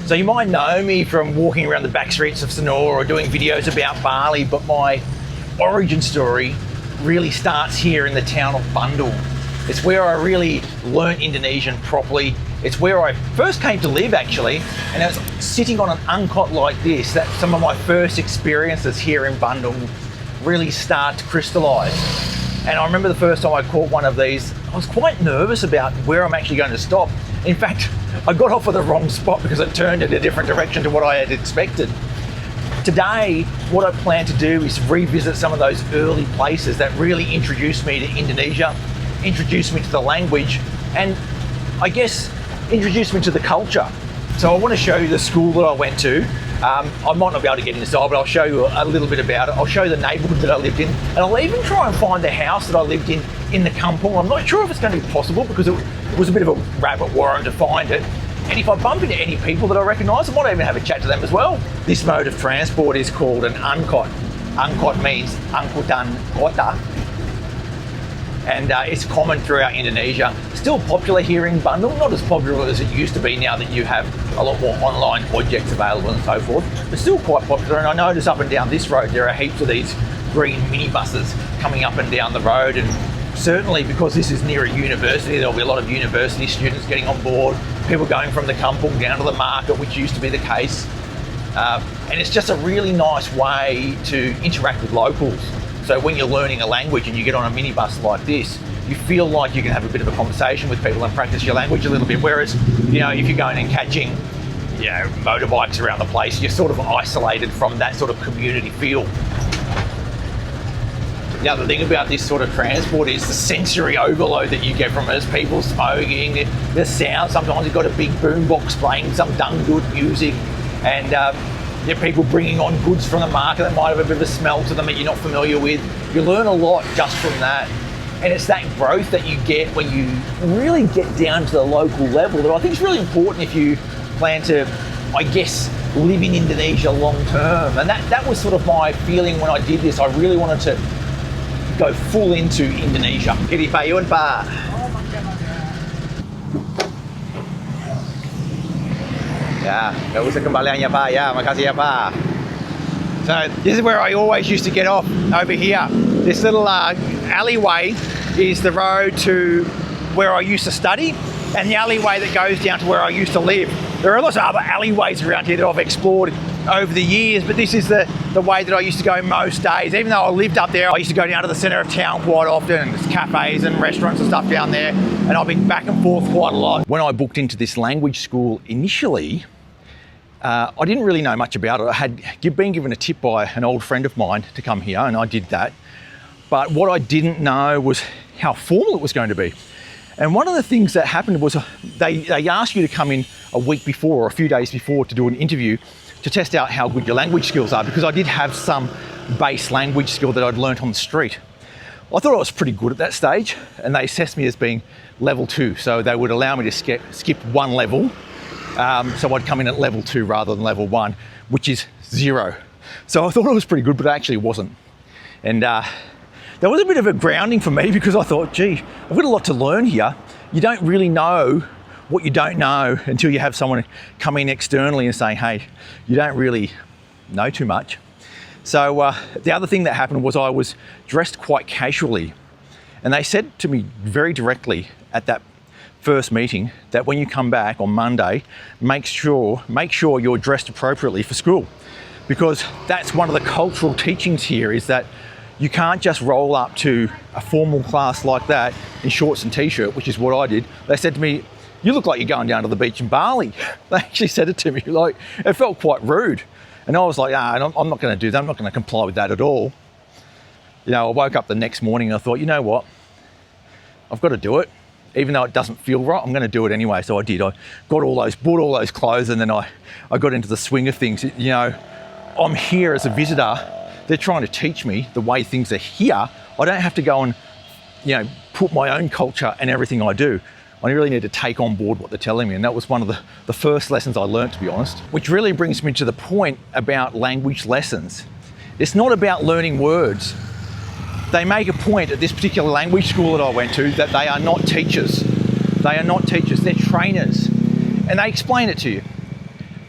So you might know me from walking around the back streets of Sonora or doing videos about Bali, but my origin story really starts here in the town of Bandung. It's where I really learnt Indonesian properly. It's where I first came to live actually, and I was sitting on an angkot like this. That some of my first experiences here in Bandung really start to crystallise. And I remember the first time I caught one of these, I was quite nervous about where I'm actually going to stop. In fact, I got off at the wrong spot because it turned in a different direction to what I had expected. Today, what I plan to do is revisit some of those early places that really introduced me to Indonesia, introduced me to the language, and I guess introduced me to the culture. So I want to show you the school that I went to. I might not be able to get inside, but I'll show you a little bit about it. I'll show you the neighbourhood that I lived in, and I'll even try and find the house that I lived in the kampung. I'm not sure if it's going to be possible because it was a bit of a rabbit warren to find it. And if I bump into any people that I recognise, I might even have a chat to them as well. This mode of transport is called an angkot. Angkot means angkutan kota. And it's common throughout Indonesia. Still popular here in Bandung, not as popular as it used to be now that you have a lot more online objects available and so forth, but still quite popular. And I notice up and down this road, there are heaps of these green minibuses coming up and down the road. And certainly because this is near a university, there'll be a lot of university students getting on board, people going from the kampung down to the market, which used to be the case. And it's just a really nice way to interact with locals. So when you're learning a language and you get on a minibus like this, you feel like you can have a bit of a conversation with people and practice your language a little bit. Whereas, you know, if you're going and catching, you know, motorbikes around the place, you're sort of isolated from that sort of community feel. The other thing about this sort of transport is the sensory overload that you get from it. There's people smoking, the sound. Sometimes you've got a big boombox playing some dangdut music, and there are people bringing on goods from the market that might have a bit of a smell to them that you're not familiar with. You learn a lot just from that. And it's that growth that you get when you really get down to the local level that I think is really important if you plan to, I guess, live in Indonesia long term. And that was sort of my feeling when I did this. I really wanted to go full into Indonesia. Kiri payun, Pak. Ya, nggak usah kembaliannya, Pak. Ya, makasih ya, Pak. So this is where I always used to get off, over here. This little alleyway is the road to where I used to study, and the alleyway that goes down to where I used to live. There are lots of other alleyways around here that I've explored over the years, but this is the way that I used to go most days. Even though I lived up there, I used to go down to the centre of town quite often. There's cafes and restaurants and stuff down there, and I've been back and forth quite a lot. When I booked into this language school initially, I didn't really know much about it. I had been given a tip by an old friend of mine to come here, and I did that. But what I didn't know was how formal it was going to be. And one of the things that happened was they asked you to come in a week before or a few days before to do an interview to test out how good your language skills are, because I did have some base language skill that I'd learnt on the street. I thought I was pretty good at that stage, and they assessed me as being level 2. So they would allow me to skip one level. So I'd come in at level 2 rather than level 1, which is 0. So I thought I was pretty good, but it actually wasn't. And that was a bit of a grounding for me, because I thought, gee, I've got a lot to learn here. You don't really know what you don't know until you have someone come in externally and say, hey, you don't really know too much. So the other thing that happened was I was dressed quite casually. And they said to me very directly at that first meeting that when you come back on Monday, make sure you're dressed appropriately for school, because that's one of the cultural teachings here, is that you can't just roll up to a formal class like that in shorts and t-shirt, which is what I did. They said to me, you look like you're going down to the beach in Bali. They actually said it to me, like, it felt quite rude. And I was like, I'm not going to do that. I'm not going to comply with that at all. You know, I woke up the next morning and I thought, you know what? I've got to do it. Even though it doesn't feel right, I'm going to do it anyway. So I did. I bought all those clothes, and then I got into the swing of things. You know, I'm here as a visitor. They're trying to teach me the way things are here. I don't have to go and, you know, put my own culture and everything I do. I really need to take on board what they're telling me. And that was one of the first lessons I learned, to be honest. Which really brings me to the point about language lessons. It's not about learning words. They make a point at this particular language school that I went to that they are not teachers. They are not teachers, they're trainers. And they explain it to you.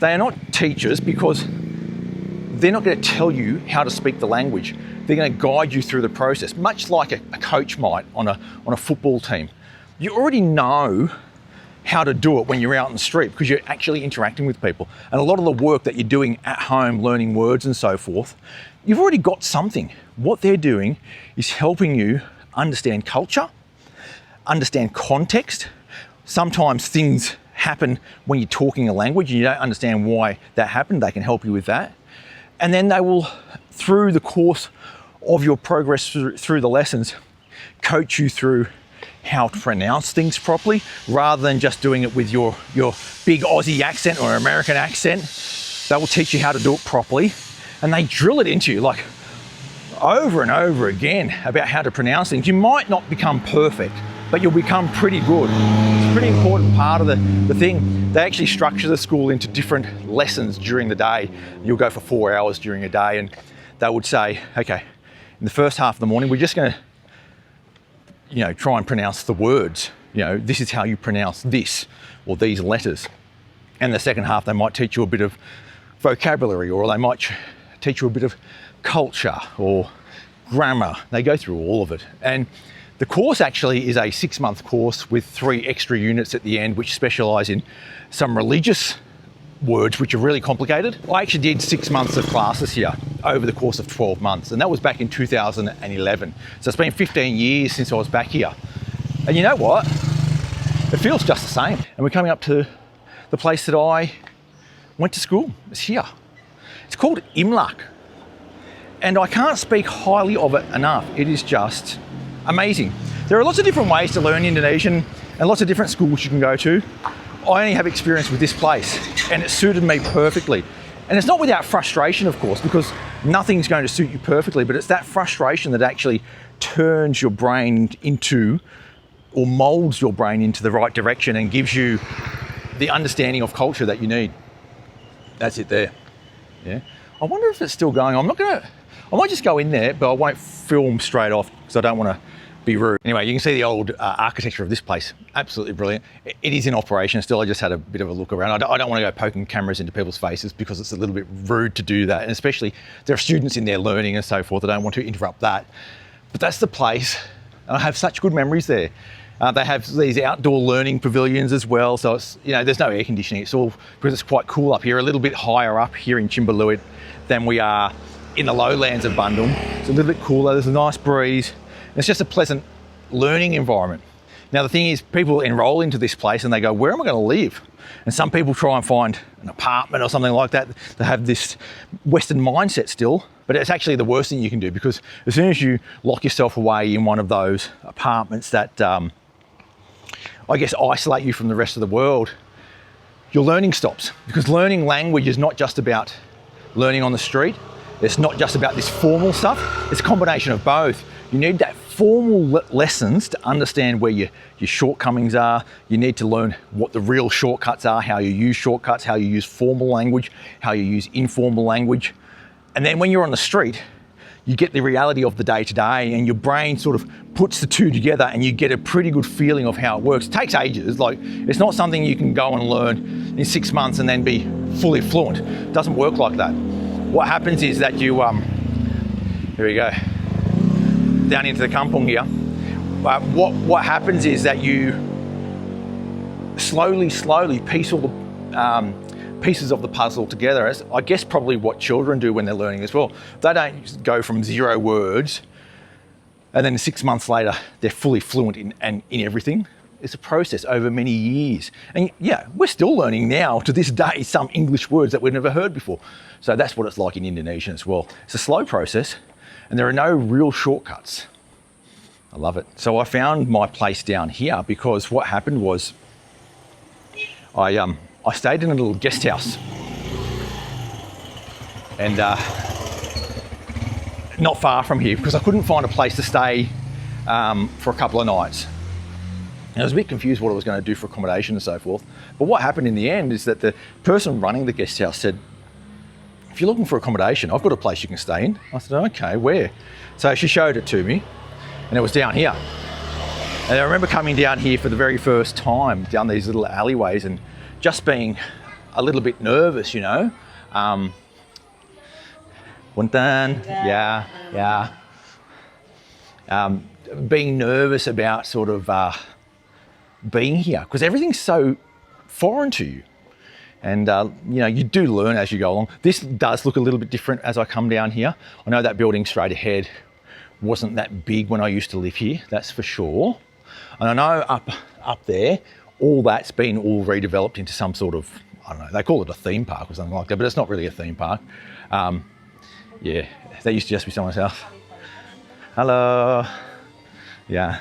They are not teachers because they're not going to tell you how to speak the language. They're going to guide you through the process, much like a coach might on a football team. You already know how to do it when you're out in the street because you're actually interacting with people. And a lot of the work that you're doing at home, learning words and so forth, you've already got something. What they're doing is helping you understand culture, understand context. Sometimes things happen when you're talking a language and you don't understand why that happened. They can help you with that. And then they will, through the course of your progress through the lessons, coach you through how to pronounce things properly rather than just doing it with your big Aussie accent or American accent. They will teach you how to do it properly, and they drill it into you like over and over again about how to pronounce things. You might not become perfect, but you'll become pretty good. It's a pretty important part of the thing. They actually structure the school into different lessons during the day. You'll go for 4 hours during a day, and they would say, okay, in the first half of the morning, we're just going to, try and pronounce the words. This is how you pronounce this or these letters. And the second half, they might teach you a bit of vocabulary, or they might teach you a bit of culture or grammar. They go through all of it. And the course actually is a 6-month course with 3 extra units at the end, which specialise in some religious words, which are really complicated. I actually did 6 months of classes here over the course of 12 months, and that was back in 2011. So it's been 15 years since I was back here. And you know what? It feels just the same. And we're coming up to the place that I went to school. It's here. It's called Imlak. And I can't speak highly of it enough. It is just amazing. There are lots of different ways to learn Indonesian and lots of different schools you can go to. I only have experience with this place and it suited me perfectly. And it's not without frustration, of course, because nothing's going to suit you perfectly, but it's that frustration that actually turns your brain into, or molds your brain into the right direction and gives you the understanding of culture that you need. That's it there. Yeah. I wonder if it's still going. I might just go in there, but I won't film straight off because I don't want to be rude. Anyway, you can see the old architecture of this place. Absolutely brilliant. It is in operation still. I just had a bit of a look around. I don't want to go poking cameras into people's faces because it's a little bit rude to do that. And especially there are students in there learning and so forth. I don't want to interrupt that. But that's the place. And I have such good memories there. They have these outdoor learning pavilions as well. So it's, there's no air conditioning. It's all because it's quite cool up here, a little bit higher up here in Chimbaluit than we are in the lowlands of Bandung. It's a little bit cooler. There's a nice breeze. It's just a pleasant learning environment. Now the thing is, people enroll into this place and they go, where am I going to live? And some people try and find an apartment or something like that. They have this Western mindset still, but it's actually the worst thing you can do, because as soon as you lock yourself away in one of those apartments that I guess isolate you from the rest of the world, your learning stops. Because learning language is not just about learning on the street. It's not just about this formal stuff. It's a combination of both. You need that formal lessons to understand where your shortcomings are. You need to learn what the real shortcuts are, how you use shortcuts, how you use formal language, how you use informal language. And then when you're on the street, you get the reality of the day-to-day, and your brain sort of puts the two together and you get a pretty good feeling of how it works. It takes ages. Like, it's not something you can go and learn in 6 months and then be fully fluent. It doesn't work like that. What happens is that you, here we go, down into the kampung here. What happens is that you slowly piece all the pieces of the puzzle together. As I guess probably what children do when they're learning as well. They don't go from 0 words and then 6 months later they're fully fluent in everything. It's a process over many years. And yeah, we're still learning now to this day some English words that we've never heard before. So that's what it's like in Indonesian as well. It's a slow process and there are no real shortcuts. I love it. So I found my place down here because what happened was I stayed in a little guest house, and not far from here, because I couldn't find a place to stay for a couple of nights. And I was a bit confused what I was going to do for accommodation and so forth. But what happened in the end is that the person running the guest house said, if you're looking for accommodation, I've got a place you can stay in. I said, okay, where? So she showed it to me, and it was down here. And I remember coming down here for the very first time, down these little alleyways, and just being a little bit nervous, you know. Punten, yeah. Being nervous about sort of being here because everything's so foreign to you. And, you know, you do learn as you go along. This does look a little bit different as I come down here. I know that building straight ahead wasn't that big when I used to live here, that's for sure. And I know up there, all that's been all redeveloped into some sort of, I don't know, they call it a theme park or something like that, but it's not really a theme park. Yeah, that used to just be someone's house. Hello. Yeah.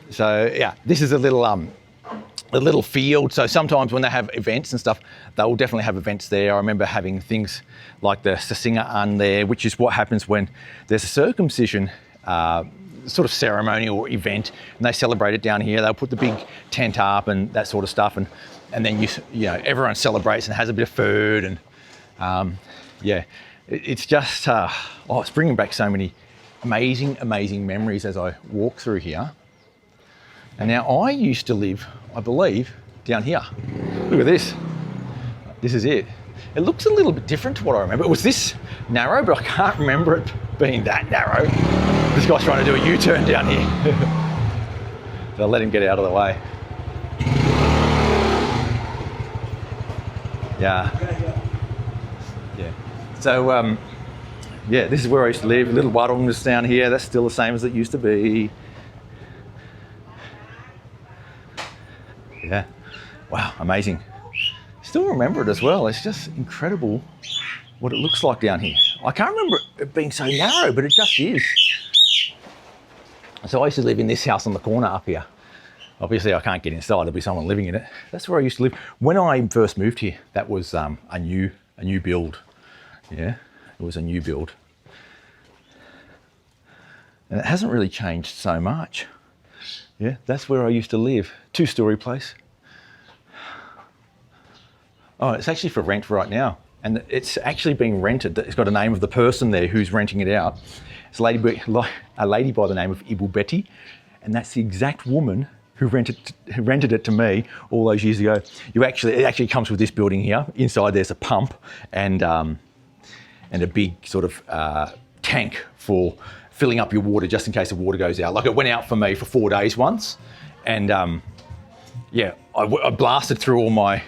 So yeah, this is a little field. So sometimes when they have events and stuff, they'll definitely have events there. I remember having things like the Sasingaan there, which is what happens when there's a circumcision sort of ceremonial event, and they celebrate it down here. They'll put the big tent up and that sort of stuff, and then you know everyone celebrates and has a bit of food, and yeah, it's just it's bringing back so many amazing memories as I walk through here. And now I used to live, I believe, down here. Look at this. This is it. It looks a little bit different to what I remember. It was this narrow, but I can't remember it being that narrow. This guy's trying to do a U-turn down here. So I'll let him get out of the way. Yeah. So, yeah, this is where I used to live. Little Warung is down here. That's still the same as it used to be. Yeah, wow, amazing. Still remember it as well. It's just incredible what it looks like down here. I can't remember it being so narrow, but it just is. So I used to live in this house on the corner up here. Obviously I can't get inside, there'll be someone living in it. That's where I used to live. When I first moved here, that was a new build. Yeah, it was a new build. And it hasn't really changed so much. Yeah, that's where I used to live. 2-story place. Oh, it's actually for rent right now. And it's actually being rented. It's got a name of the person there who's renting it out. It's a lady by the name of Ibu Betty. And that's the exact woman who rented it to me all those years ago. It actually comes with this building here. Inside there's a pump and a big sort of tank for filling up your water just in case the water goes out. Like it went out for me for 4 days once. And yeah, I blasted through all my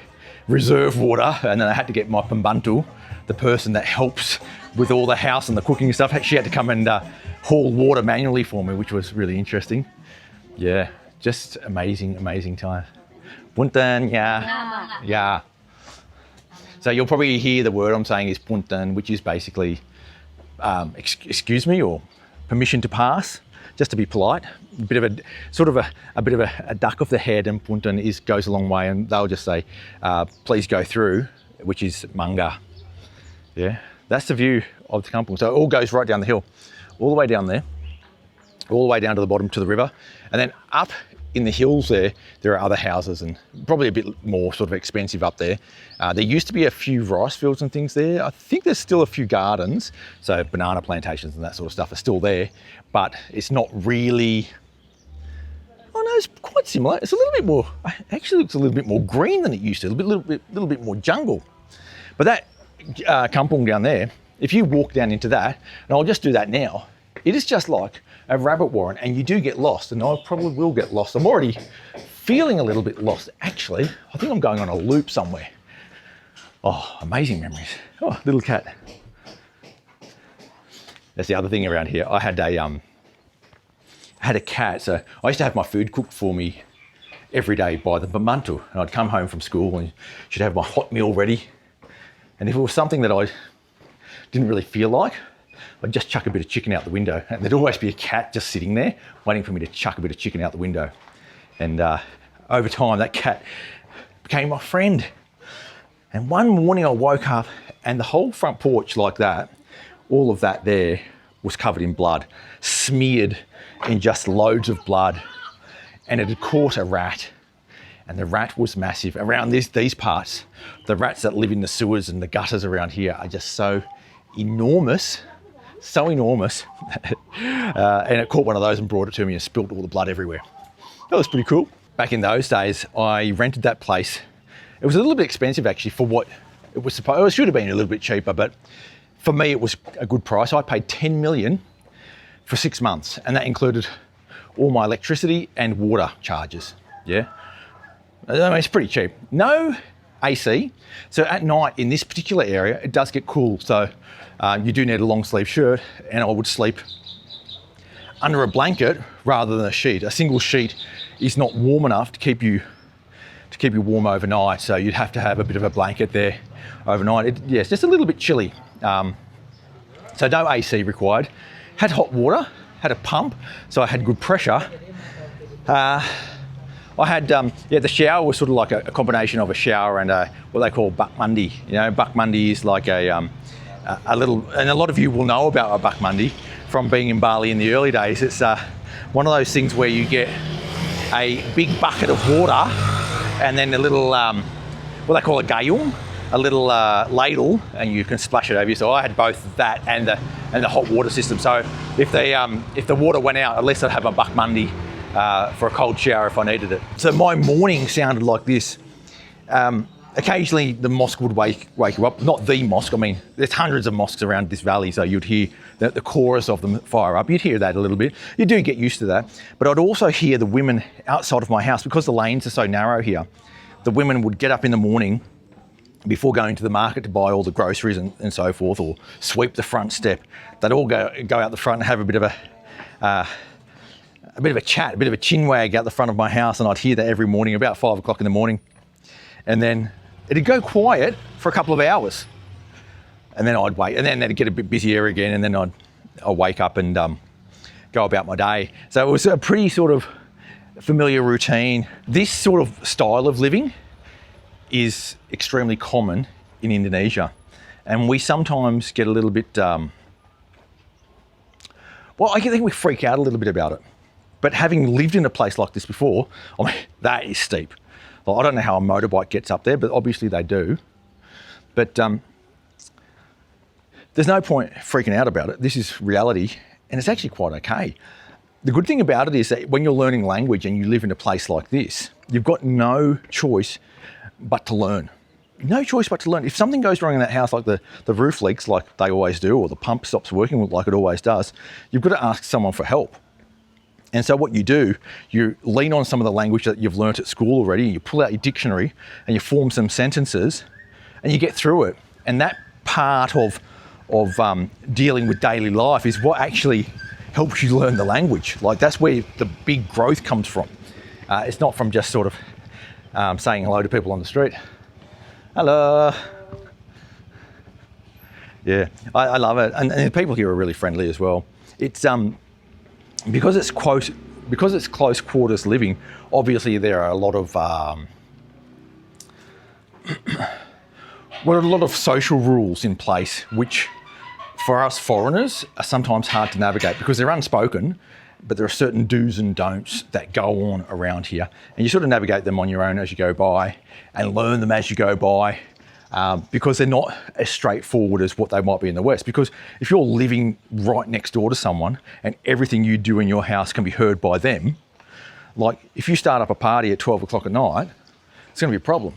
reserve water, and then I had to get my pembantu, the person that helps with all the house and the cooking and stuff. She had to come and haul water manually for me, which was really interesting. Yeah, just amazing time. Punten, yeah. So you'll probably hear the word I'm saying is punten, which is basically excuse me or permission to pass, just to be polite. A bit of a duck of the head, and punten goes a long way, and they'll just say, please go through, which is manga. Yeah, that's the view of the kampung. So it all goes right down the hill, all the way down there, all the way down to the bottom to the river, and then up in the hills there are other houses, and probably a bit more sort of expensive up there. There used to be a few rice fields and things there. I think there's still a few gardens, so banana plantations and that sort of stuff are still there, but it's not really, oh no, it's quite similar. It's a little bit more, actually looks a little bit more green than it used to, a little bit more jungle. But that kampung down there, if you walk down into that, and I'll just do that now, it is just like a rabbit warren, and you do get lost, and I probably will get lost. I'm already feeling a little bit lost, actually. I think I'm going on a loop somewhere. Oh, amazing memories. Oh, little cat. That's the other thing around here. I had a cat, so I used to have my food cooked for me every day by the pembantu, and I'd come home from school and she'd have my hot meal ready. And if it was something that I didn't really feel like, I'd just chuck a bit of chicken out the window, and there'd always be a cat just sitting there waiting for me to chuck a bit of chicken out the window. And over time, that cat became my friend. And one morning I woke up and the whole front porch like that, all of that there was covered in blood, smeared in just loads of blood. And it had caught a rat, and the rat was massive. Around these parts, the rats that live in the sewers and the gutters around here are just so enormous. And it caught one of those and brought it to me and spilt all the blood everywhere. That was pretty cool. Back in those days, I rented that place It was a little bit expensive actually for what it was supposed. It should have been a little bit cheaper, but for me it was a good price. I paid 10 million for 6 months, and that included all my electricity and water charges. Yeah, I mean, it's pretty cheap. No AC. So at night in this particular area, it does get cool. So you do need a long sleeve shirt, and I would sleep under a blanket rather than a sheet. A single sheet is not warm enough to keep you warm overnight. So you'd have to have a bit of a blanket there overnight. It's just a little bit chilly. So no AC required. Had hot water, had a pump, so I had good pressure. I had, the shower was sort of like a combination of a shower and what they call buck mundi. You know, buck mundi is like a little, and a lot of you will know about a buck mundi from being in Bali in the early days. It's one of those things where you get a big bucket of water and then a little, what they call a gayung, a little ladle, and you can splash it over you. So I had both that and the hot water system. So if the water went out, at least I'd have a buck mundi for a cold shower if I needed it. So my morning sounded like this. Occasionally the mosque would wake you up. Not the mosque, I mean, there's hundreds of mosques around this valley, so you'd hear the chorus of them fire up. You'd hear that a little bit. You do get used to that. But I'd also hear the women outside of my house, because the lanes are so narrow here, the women would get up in the morning before going to the market to buy all the groceries and so forth, or sweep the front step. They'd all go out the front and have a bit of a chat, a bit of a chin wag out the front of my house, and I'd hear that every morning about 5 o'clock in the morning. And then it'd go quiet for a couple of hours, and then I'd wait, and then it'd get a bit busier again, and then I'd wake up and go about my day. So it was a pretty sort of familiar routine. This sort of style of living is extremely common in Indonesia, and we sometimes get a little bit, I think we freak out a little bit about it. But having lived in a place like this before, I mean, that is steep. Well, I don't know how a motorbike gets up there, but obviously they do. But there's no point freaking out about it. This is reality, and it's actually quite okay. The good thing about it is that when you're learning language and you live in a place like this, you've got no choice but to learn. No choice but to learn. If something goes wrong in that house, like the roof leaks like they always do, or the pump stops working like it always does, you've got to ask someone for help. And so what you do, you lean on some of the language that you've learnt at school already, you pull out your dictionary and you form some sentences and you get through it. And that part of dealing with daily life is what actually helps you learn the language. Like, that's where the big growth comes from. It's not from just sort of saying hello to people on the street. Hello. Yeah, I love it. And the people here are really friendly as well. It's because it's close quarters living, obviously there are a lot of social rules in place, which for us foreigners are sometimes hard to navigate because they're unspoken, but there are certain do's and don'ts that go on around here, and you sort of navigate them on your own as you go by and learn them as you go by. Because they're not as straightforward as what they might be in the West. Because if you're living right next door to someone and everything you do in your house can be heard by them, like if you start up a party at 12 o'clock at night, it's going to be a problem.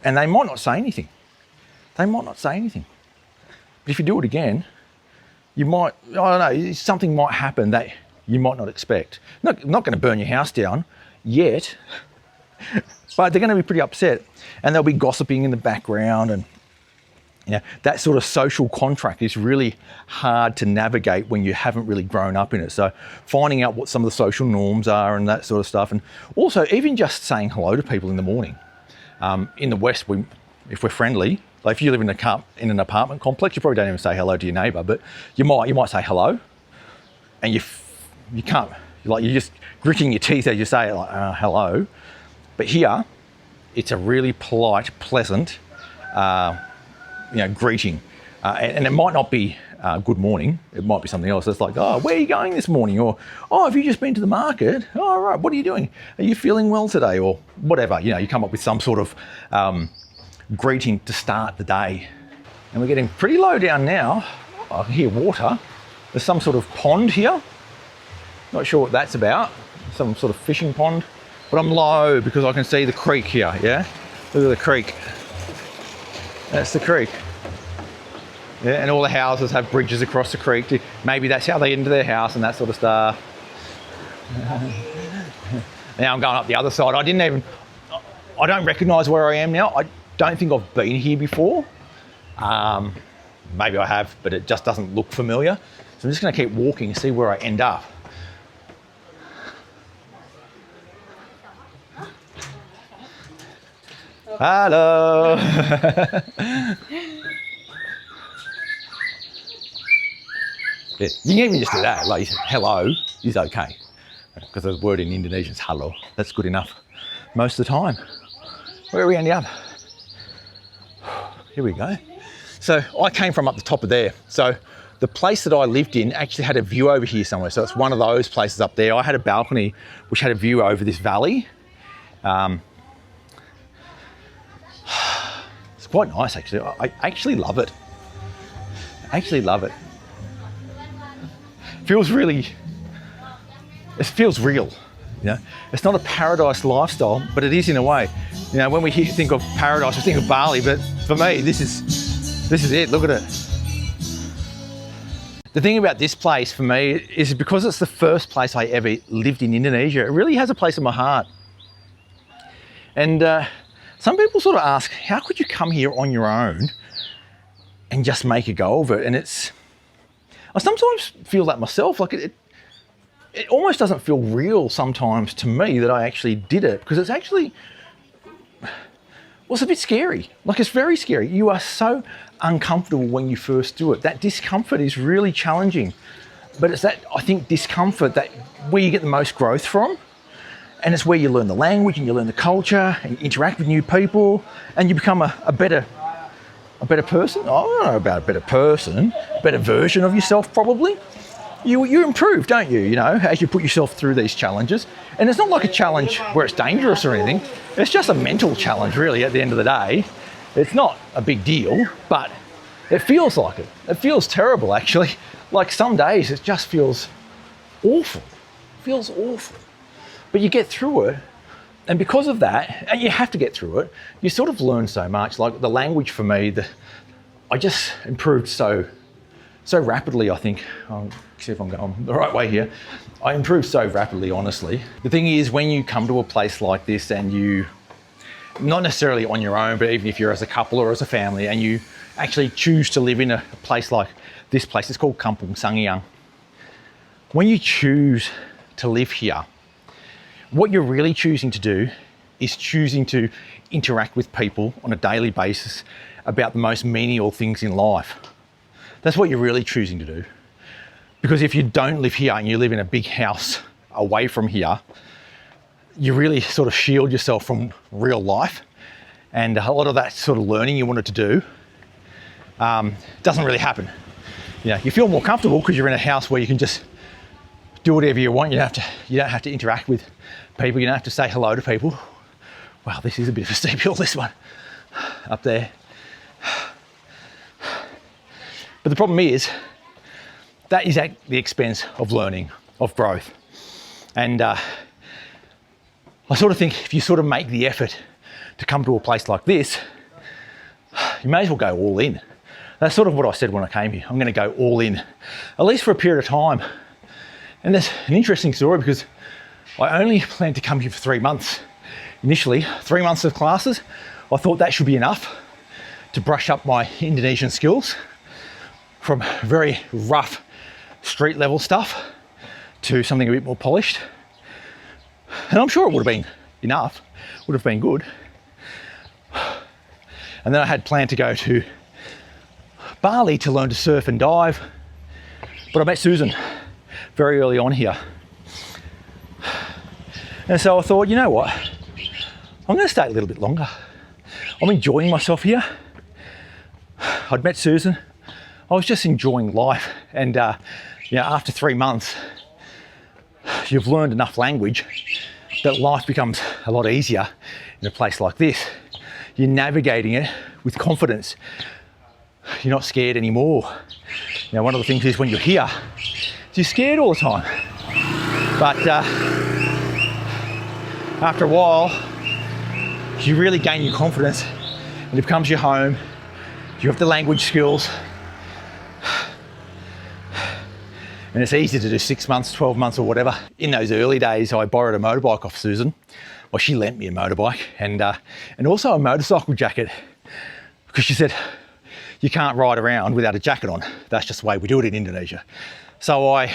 And they might not say anything. But if you do it again, you might, I don't know, something might happen that you might not expect. Not going to burn your house down yet, but they're going to be pretty upset, and they'll be gossiping in the background, and that sort of social contract is really hard to navigate when you haven't really grown up in it. So finding out what some of the social norms are and that sort of stuff, and also even just saying hello to people in the morning. In the West, if we're friendly, like if you live in an apartment complex, you probably don't even say hello to your neighbour, but you might say hello, and you can't, like, you're just gritting your teeth as you say it, like hello. But here, it's a really polite, pleasant, greeting, and it might not be good morning. It might be something else. It's like, oh, where are you going this morning? Or, oh, have you just been to the market? Oh, right. What are you doing? Are you feeling well today? Or whatever. You come up with some sort of greeting to start the day. And we're getting pretty low down now. Oh, I can hear water. There's some sort of pond here. Not sure what that's about. Some sort of fishing pond. But I'm low because I can see the creek here, yeah? Look at the creek. That's the creek. Yeah, and all the houses have bridges across the creek. Maybe that's how they get into their house and that sort of stuff. Now I'm going up the other side. I don't recognise where I am now. I don't think I've been here before. Maybe I have, but it just doesn't look familiar. So I'm just going to keep walking and see where I end up. Hello. Yeah, you can even just do that, like hello is okay. Because the word in Indonesian is hello. That's good enough most of the time. Where are we ending up? Here we go. So I came from up the top of there. So the place that I lived in actually had a view over here somewhere. So it's one of those places up there. I had a balcony which had a view over this valley. It's quite nice actually. I actually love it. I actually love it. It feels real. You know, it's not a paradise lifestyle, but it is in a way. You know, when we think of paradise, we think of Bali, but for me, this is it. Look at it. The thing about this place for me is because it's the first place I ever lived in Indonesia, it really has a place in my heart. And some people sort of ask, how could you come here on your own and just make a go of it? And I sometimes feel that myself, like it almost doesn't feel real sometimes to me that I actually did it, because it's actually, well, it's a bit scary. Like, it's very scary. You are so uncomfortable when you first do it. That discomfort is really challenging, but it's that, I think, discomfort that where you get the most growth from, and it's where you learn the language and you learn the culture and you interact with new people and you become a better person. I don't know about a better person, a better version of yourself probably. You improve, don't you, you know, as you put yourself through these challenges. And it's not like a challenge where it's dangerous or anything. It's just a mental challenge, really, at the end of the day. It's not a big deal, but it feels like it. It feels terrible, actually. Like some days it just feels awful. It feels awful. But you get through it. And because of that, and you have to get through it, you sort of learn so much. Like the language for me, I just improved so rapidly, I think. See if I'm going the right way here. I improved so rapidly, honestly. The thing is, when you come to a place like this and you, not necessarily on your own, but even if you're as a couple or as a family, and you actually choose to live in a place like this place, it's called Kampung. When you choose to live here, what you're really choosing to do is choosing to interact with people on a daily basis about the most menial things in life. That's what you're really choosing to do. Because if you don't live here and you live in a big house away from here, you really sort of shield yourself from real life. And a lot of that sort of learning you wanted to do doesn't really happen. You know, you feel more comfortable because you're in a house where you can just do whatever you want. You don't have to interact with people. You don't have to say hello to people. Wow, this is a bit of a steep hill, this one, up there. But the problem is, that is at the expense of learning, of growth. And I sort of think if you sort of make the effort to come to a place like this, you may as well go all in. That's sort of what I said when I came here. I'm going to go all in, at least for a period of time. And there's an interesting story because I only planned to come here for 3 months. Initially, 3 months of classes. I thought that should be enough to brush up my Indonesian skills from very rough street level stuff to something a bit more polished. And I'm sure it would have been enough, would have been good. And then I had planned to go to Bali to learn to surf and dive. But I met Susan very early on here. And so I thought, you know what? I'm going to stay a little bit longer. I'm enjoying myself here. I'd met Susan. I was just enjoying life. And you know, after 3 months, you've learned enough language that life becomes a lot easier in a place like this. You're navigating it with confidence. You're not scared anymore. You know, one of the things is when you're here, you're scared all the time. But after a while, you really gain your confidence and it becomes your home. You have the language skills. And it's easy to do 6 months, 12 months or whatever. In those early days, I borrowed a motorbike off Susan. Well, she lent me a motorbike and also a motorcycle jacket because she said, you can't ride around without a jacket on. That's just the way we do it in Indonesia. So I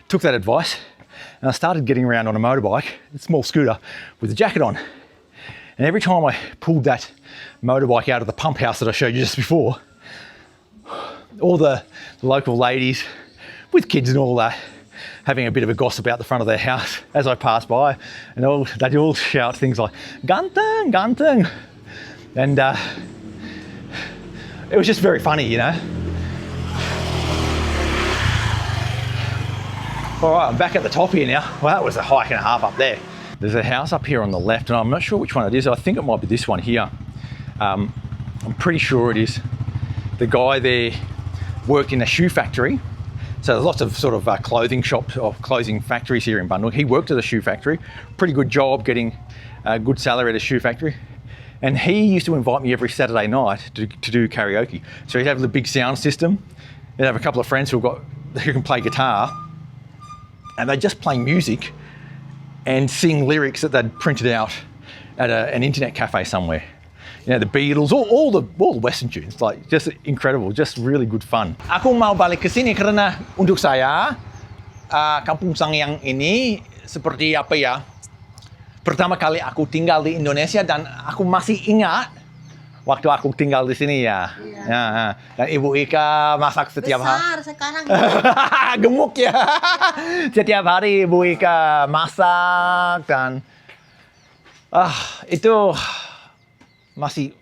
took that advice and I started getting around on a motorbike, a small scooter, with a jacket on. And every time I pulled that motorbike out of the pump house that I showed you just before, all the local ladies with kids and all that, having a bit of a gossip out the front of their house as I passed by, and they'd all shout things like, "Ganteng, ganteng." And it was just very funny, you know. All right, I'm back at the top here now. Well, that was a hike and a half up there. There's a house up here on the left, and I'm not sure which one it is. I think it might be this one here. I'm pretty sure it is. The guy there worked in a shoe factory. So there's lots of sort of clothing shops or clothing factories here in Bandung. He worked at a shoe factory, pretty good job, getting a good salary at a shoe factory. And he used to invite me every Saturday night to do karaoke. So he'd have the big sound system. He'd have a couple of friends who can play guitar, and they'd just play music and sing lyrics that they'd printed out at an internet cafe somewhere. You know, the Beatles, all the Western tunes, like just incredible, just really good fun. Aku mau balik ke sini karena untuk saya kampung yang ini seperti apa ya? Pertama kali aku tinggal di Indonesia dan aku masih ingat waktu aku tinggal di sini ya. Ya. Dan Ibu Ika masak setiap hari. Besar sekarang. Gemuk ya. Setiap hari Ibu Ika masak dan itu masih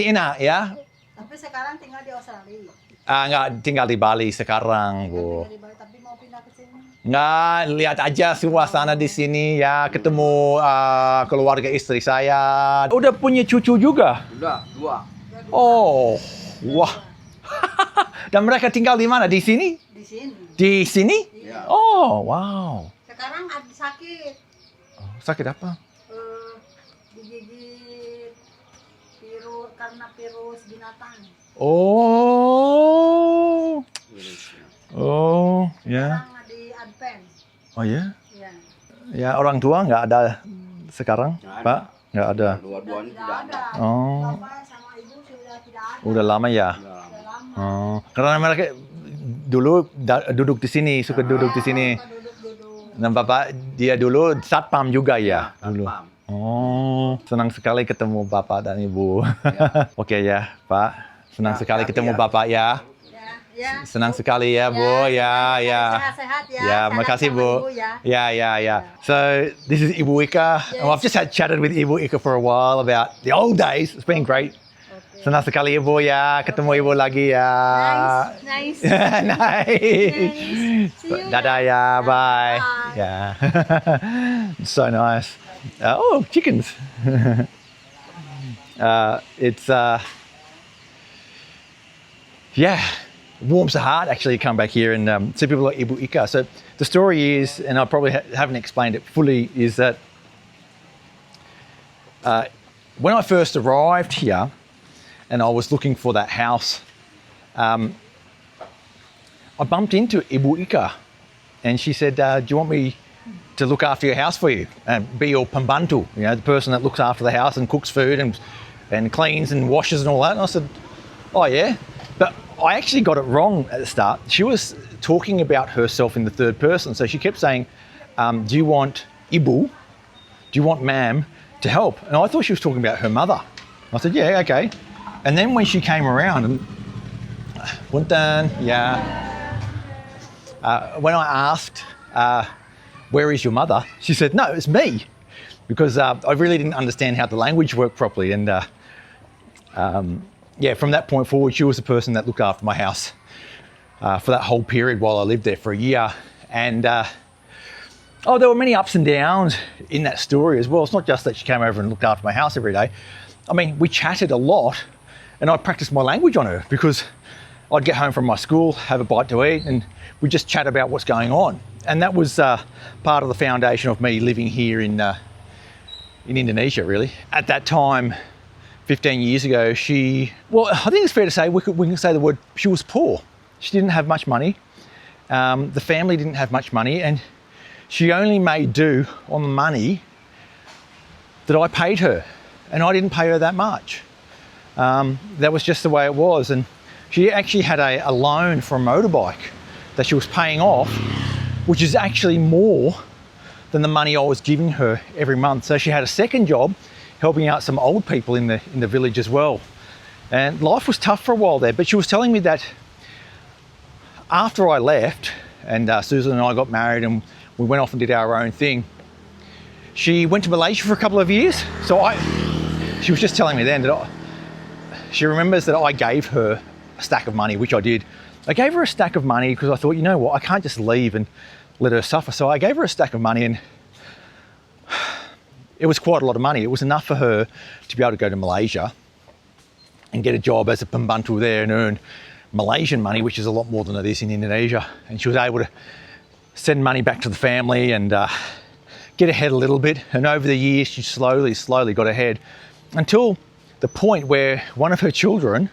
enak ya. Tapi sekarang tinggal di Australia. Enggak, tinggal di Bali sekarang, Bu. Tinggal di Bali, tapi mau pindah ke sini. Enggak, lihat aja suasana di sini ya, ketemu keluarga istri saya. Udah punya cucu juga? Udah, 2. Oh, wah. Dan mereka tinggal di mana? Di sini? Di sini. Di sini? Iya. Oh, wow. Sekarang ada sakit. Oh, sakit apa? Digigit karena virus binatang. Oh. Oh, ya. Sekarang di advance. Oh ya? Ya. Ya, orang tua nggak ada sekarang, Nggak ada. Pak? Nggak ada. Dua-duanya Tidak tidak ada. ada. Oh. Bapak sama ibu sudah tidak ada. Udah lama ya? Udah lama. Sudah lama. Oh, karena mereka dulu duduk di sini, suka duduk di sini. Duduk-duduk. Dan Bapak dia dulu satpam juga ya? Dulu. Satpam. Oh, senang sekali ketemu Bapak dan Ibu. Ya. Oke ya, Pak. Senang Ya, sekali tapi ketemu ya. Bapak ya. Ya. Senang sekali ya, Bu. Ya. Sehat-sehat ya. Ya, Salam makasih sama Bu. ibu ya. Yeah. So this is Ibu Ika. Yes. Oh, I've just chatted with Ibu Ika for a while about the old days. It's been great. Okay. Senang sekali Ibu ya, ketemu Ibu lagi ya. Nice. Nice. See you Dadah ya, bye. Bye. Yeah. So nice. Oh, chickens. Yeah, warms the heart actually to come back here and see people like Ibu Ika. So the story is, and I probably haven't explained it fully, is that when I first arrived here and I was looking for that house, I bumped into Ibu Ika and she said, do you want me to look after your house for you and be your pembantu, you know, the person that looks after the house and cooks food and cleans and washes and all that? And I said, oh yeah. But I actually got it wrong at the start. She was talking about herself in the third person. So she kept saying, do you want Ibu? Do you want ma'am to help? And I thought she was talking about her mother. I said, yeah, okay. And then when she came around and Puntan, yeah. When I asked, where is your mother? She said, no, it's me. Because I really didn't understand how the language worked properly. And yeah, from that point forward, she was the person that looked after my house for that whole period while I lived there for a year. And there were many ups and downs in that story as well. It's not just that she came over and looked after my house every day. I mean, we chatted a lot and I practiced my language on her because I'd get home from my school, have a bite to eat, and we'd just chat about what's going on. And that was part of the foundation of me living here in in Indonesia, really. At that time, 15 years ago, I think it's fair to say, we can say the word, she was poor. She didn't have much money. The family didn't have much money, and she only made do on the money that I paid her, and I didn't pay her that much. That was just the way it was, and she actually had a loan for a motorbike that she was paying off, which is actually more than the money I was giving her every month. So she had a second job helping out some old people in the village as well. And life was tough for a while there, but she was telling me that after I left and Susan and I got married and we went off and did our own thing, she went to Malaysia for a couple of years. So she was just telling me then that she remembers that I gave her a stack of money, which I did. I gave her a stack of money because I thought, you know what, I can't just leave and let her suffer. So I gave her a stack of money, and it was quite a lot of money. It was enough for her to be able to go to Malaysia and get a job as a pembantu there and earn Malaysian money, which is a lot more than it is in Indonesia. And she was able to send money back to the family and get ahead a little bit. And over the years, she slowly got ahead until the point where one of her children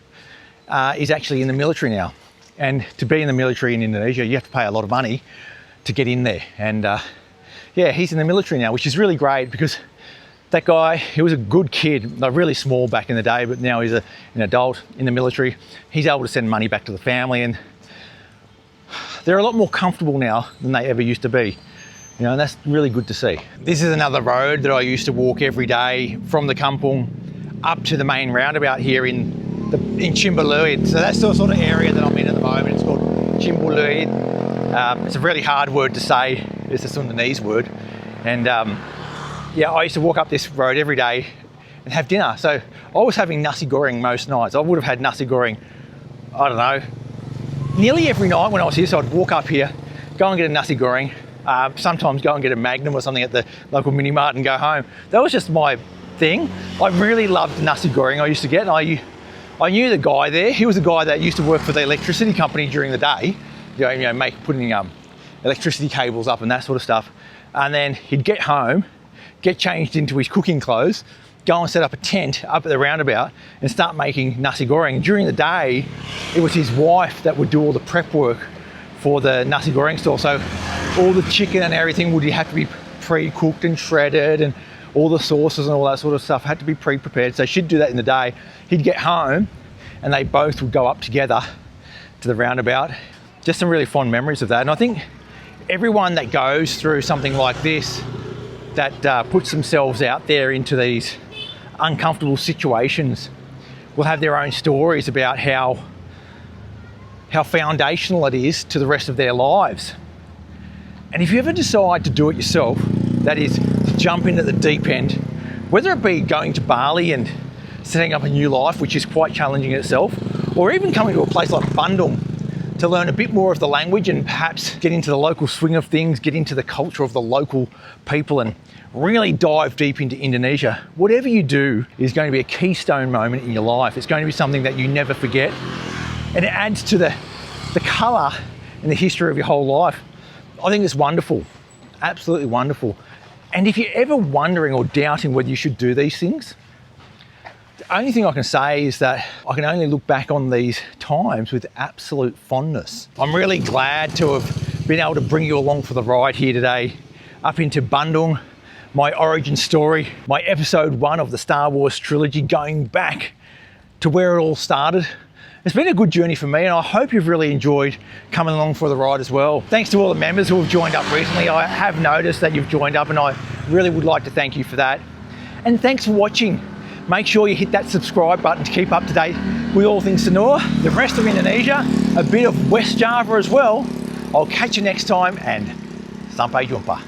is actually in the military now. And to be in the military in Indonesia, you have to pay a lot of money to get in there. And yeah, he's in the military now, which is really great because that guy, he was a good kid, like really small back in the day, but now he's an adult in the military. He's able to send money back to the family, and they're a lot more comfortable now than they ever used to be. You know, and that's really good to see. This is another road that I used to walk every day from the kampung up to the main roundabout here in Cimbuluit. So that's the sort of area that I'm in at the moment. It's called Cimbuluit. It's a really hard word to say. It's a Sundanese word. And yeah, I used to walk up this road every day and have dinner. So I was having nasi goreng most nights. I would have had nasi goreng, I don't know, nearly every night when I was here. So I'd walk up here, go and get a nasi goreng, sometimes go and get a Magnum or something at the local mini mart and go home. That was just my thing. I really loved nasi goreng I used to get. And I knew the guy there. He was the guy that used to work for the electricity company during the day, putting electricity cables up and that sort of stuff. And then he'd get home, get changed into his cooking clothes, go and set up a tent up at the roundabout and start making nasi goreng. During the day, it was his wife that would do all the prep work for the nasi goreng store. So all the chicken and everything would have to be pre-cooked and shredded, and all the sauces and all that sort of stuff had to be pre-prepared. So she'd do that in the day. He'd get home and they both would go up together to the roundabout. Just some really fond memories of that. And I think everyone that goes through something like this, that puts themselves out there into these uncomfortable situations, will have their own stories about how foundational it is to the rest of their lives. And if you ever decide to do it yourself, that is to jump into the deep end, whether it be going to Bali and setting up a new life, which is quite challenging in itself, or even coming to a place like Bandung to learn a bit more of the language and perhaps get into the local swing of things, get into the culture of the local people and really dive deep into Indonesia. Whatever you do is going to be a keystone moment in your life. It's going to be something that you never forget. And it adds to the colour and the history of your whole life. I think it's wonderful, absolutely wonderful. And if you're ever wondering or doubting whether you should do these things, the only thing I can say is that I can only look back on these times with absolute fondness. I'm really glad to have been able to bring you along for the ride here today, up into Bandung, my origin story, my episode 1 of the Star Wars trilogy, going back to where it all started. It's been a good journey for me, and I hope you've really enjoyed coming along for the ride as well. Thanks to all the members who have joined up recently. I have noticed that you've joined up, and I really would like to thank you for that. And thanks for watching. Make sure you hit that subscribe button to keep up to date with all things Sanur, the rest of Indonesia, a bit of West Java as well. I'll catch you next time, and sampai jumpa.